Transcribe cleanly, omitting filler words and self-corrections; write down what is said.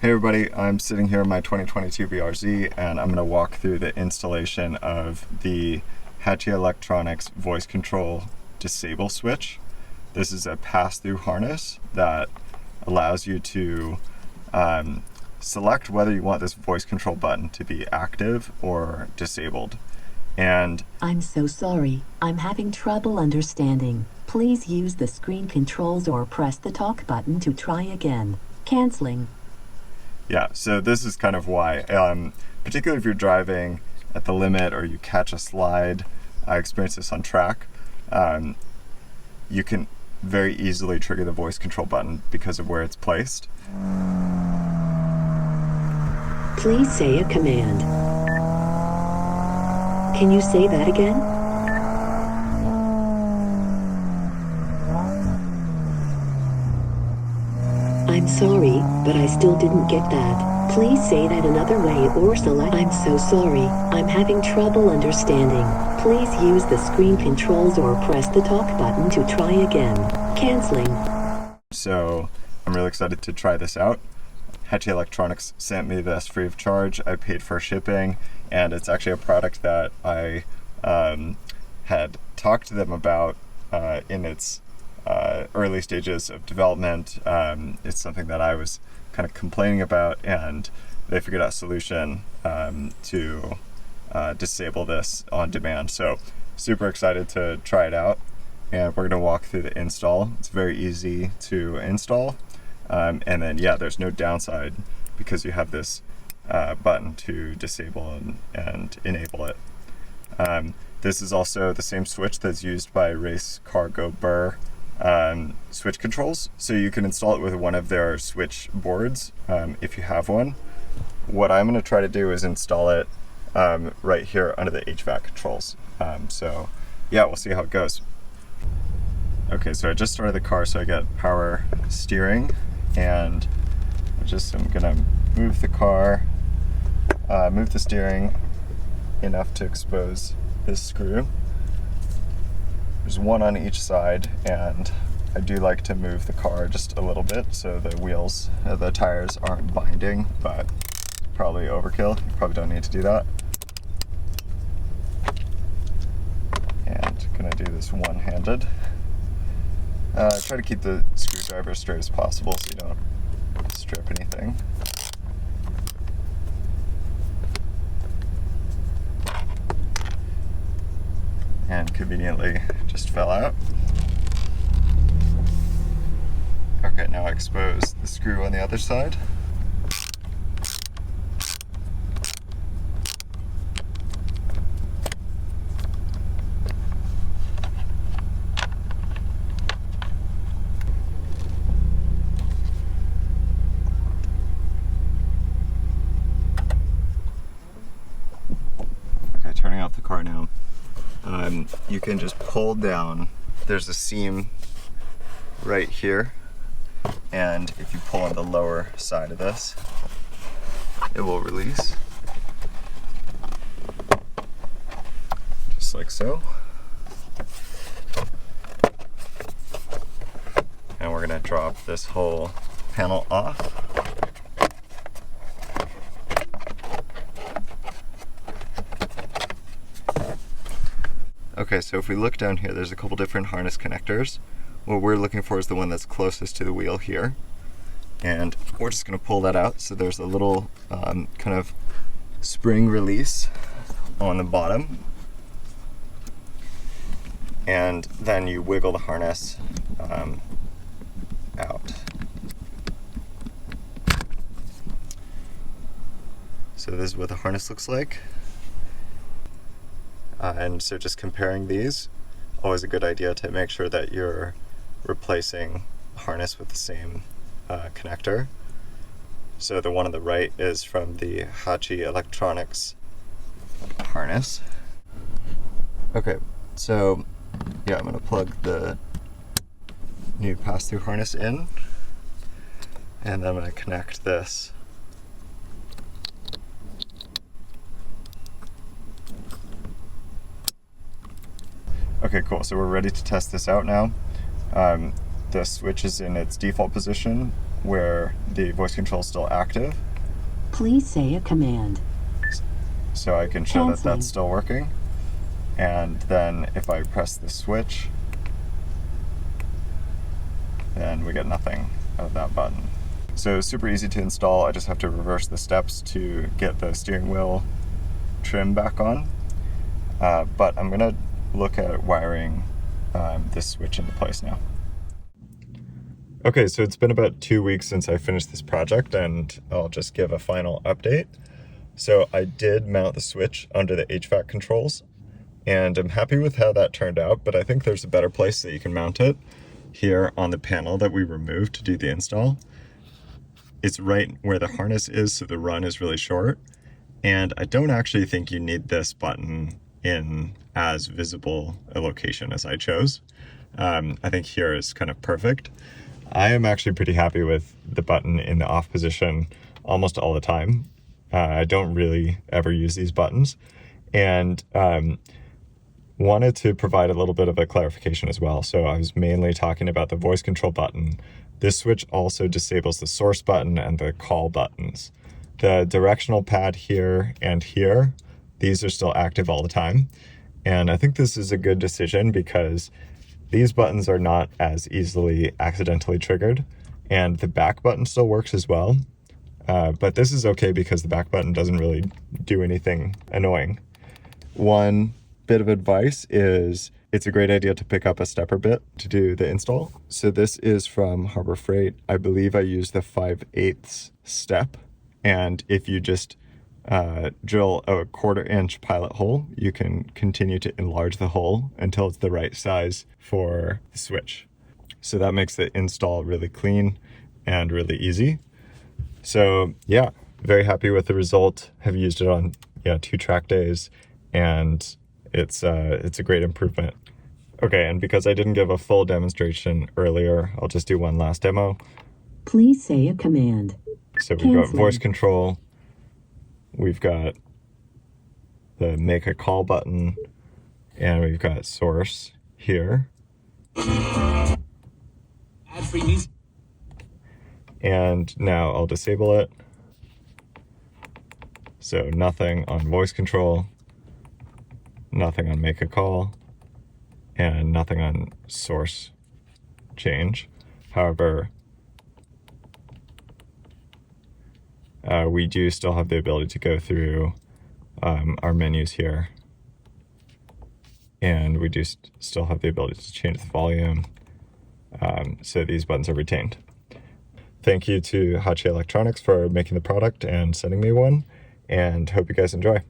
Hey everybody, I'm sitting here in my 2022 BRZ and I'm going to walk through the installation of the Hachi Electronics voice control disable switch. This is a pass-through harness that allows you to select whether you want this voice control button to be active or disabled. And I'm so sorry, I'm having trouble understanding. Please use the screen controls or press the talk button to try again. Canceling. yeah, so this is kind of why, particularly if you're driving at the limit or you catch a slide. I experienced this on track. You can very easily trigger the voice control button because of where it's placed. Please say a command. Can you say that again? I'm sorry, but I still didn't get that. Please say that another way or select. I'm so sorry, I'm having trouble understanding. Please use the screen controls or press the talk button to try again. Canceling. So I'm really excited to try this out. Hachi Electronics sent me this free of charge. I paid for shipping, and it's actually a product that I had talked to them about in its early stages of development. It's something that I was kind of complaining about, and they figured out a solution to disable this on demand. So super excited to try it out, and we're going to walk through the install. It's very easy to install, and then yeah, there's no downside because you have this button to disable and enable it. This is also the same switch that's used by Race Car Go Burr switch controls, so you can install it with one of their switch boards if you have one. What I'm going to try to do is install it right here under the HVAC controls. So yeah, we'll see how it goes. Okay, so I just started the car, so I get power steering, and I'm gonna move the car, move the steering enough to expose this screw. There's one on each side, and I do like to move the car just a little bit so the wheels, the tires aren't binding, but probably overkill. You probably don't need to do that. And gonna do this one-handed. Try to keep the screwdriver straight as possible so you don't strip anything. And conveniently just fell out. Okay, now I expose the screw on the other side. Okay, turning off the car now. You can just pull down, there's a seam right here, and if you pull on the lower side of this, it will release, just like so. And we're going to drop this whole panel off. Okay, so if we look down here, there's a couple different harness connectors. What we're looking for is the one that's closest to the wheel here. And we're just going to pull that out. So there's a little kind of spring release on the bottom. And then you wiggle the harness out. So this is what the harness looks like. And so just comparing these, always a good idea to make sure that you're replacing the harness with the same connector. So the one on the right is from the Hachi Electronics harness. Okay, so yeah, I'm going to plug the new pass-through harness in, and then I'm going to connect this . Okay, cool. So we're ready to test this out now. The switch is in its default position where the voice control is still active. Please say a command. So I can show that Canceling. that's still working. And then if I press the switch, then we get nothing out of that button. So super easy to install. I just have to reverse the steps to get the steering wheel trim back on. But I'm gonna look at wiring this switch into place now. Okay, so it's been about 2 weeks since I finished this project, and I'll just give a final update. So I did mount the switch under the HVAC controls, and I'm happy with how that turned out, but I think there's a better place that you can mount it here on the panel that we removed to do the install. It's right where the harness is, so the run is really short, and I don't actually think you need this button in as visible a location as I chose. I think here is kind of perfect. I am actually pretty happy with the button in the off position almost all the time. I don't really ever use these buttons, and wanted to provide a little bit of a clarification as well. So I was mainly talking about the voice control button. This switch also disables the source button and the call buttons. The directional pad here and here, these are still active all the time. And I think this is a good decision because these buttons are not as easily accidentally triggered, and the back button still works as well. But this is okay because the back button doesn't really do anything annoying. One bit of advice is it's a great idea to pick up a stepper bit to do the install. So this is from Harbor Freight. I believe I used the 5/8 step. And if you just drill a 1/4 inch pilot hole, you can continue to enlarge the hole until it's the right size for the switch. So that makes the install really clean and really easy. So yeah, very happy with the result. Have used it on 2 track days, and it's a great improvement. Okay, and because I didn't give a full demonstration earlier, I'll just do one last demo. Please say a command. So we've got Canceling. voice control, we've got the make a call button, and we've got source here. Ad-free music. And now I'll disable it. So nothing on voice control, nothing on make a call, and nothing on source change. However, we do still have the ability to go through our menus here, and we do still have the ability to change the volume, so these buttons are retained. Thank you to Hachi Electronics for making the product and sending me one, and hope you guys enjoy.